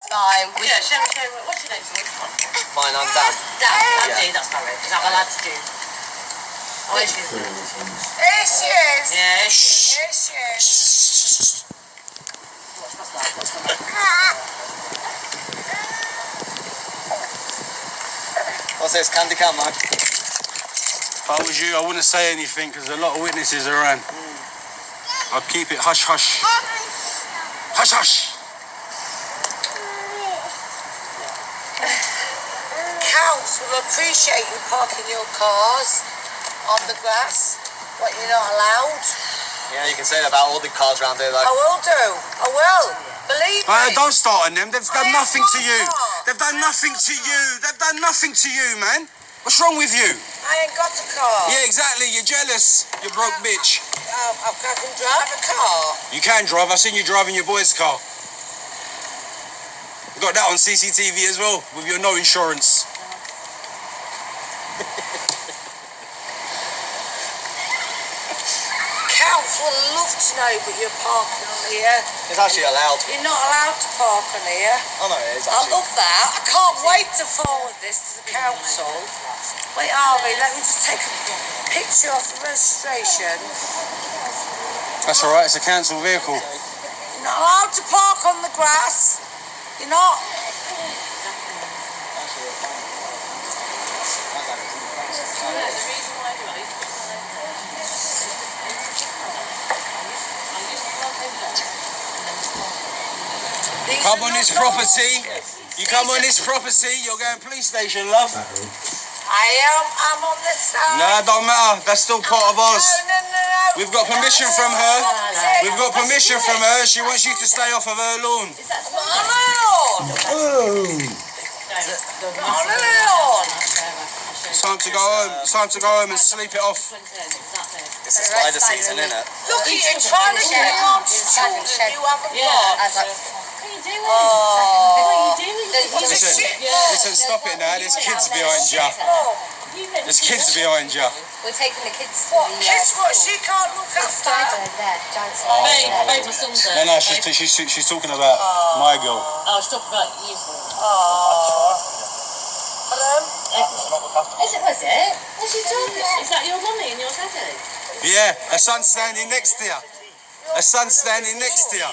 Bye. Yeah, share. What's your name, son? Come on. Mine, I'm Dan. Dan, that's Barry. Is that my lad's June? Oh, here she is. Here she is. Yeah, here she is. Here she is. What's that? What's this, candy can, man? If I was you, I wouldn't say anything because a lot of witnesses are around. I'd keep it hush-hush. Hush-hush! Council will appreciate you parking your cars on the grass, but you're not allowed. Yeah, you can say that about all the cars around here, though. I will do. I will. Believe me. Don't start on them. They've done nothing to you. car. They've done nothing to you. They've done nothing to you, man. What's wrong with you? I ain't got a car. Yeah, exactly. You're jealous. You broke bitch. I can drive a car. You can drive. I've seen you driving your boy's car. You got that on CCTV as well, with your no insurance. Council would love to know, but you're parking on here. It's actually allowed. You're not allowed to park on here. Oh, no, it is I actually. love that. I can't wait to forward this to the council. Wait, Harvey, let me just take a picture of the registration. That's all right. It's a council vehicle. You're not allowed to park on the grass. You're not. Come on this property. You come on this property, you're going police station, love. I'm on this side. No, it don't matter. That's still part of ours. No. We've got permission from her. We've got permission from her. She wants you to stay off of her lawn. Is that not on her lawn? Not on her lawn. It's time to go home. It's time to go home and sleep it off. It's a spider season, isn't it? Look at you trying to get on to children you haven't got. Listen, stop it now. There's kids behind you. There's kids behind you. We're taking the kids to What? the... Kids what she can't look after? Babe, my son's there. No, she's talking about my girl. Oh, she's talking about you. Was it? What's she talking about? Is that your mummy and your daddy? Yeah, her son's standing next to you. Her son's standing next to you.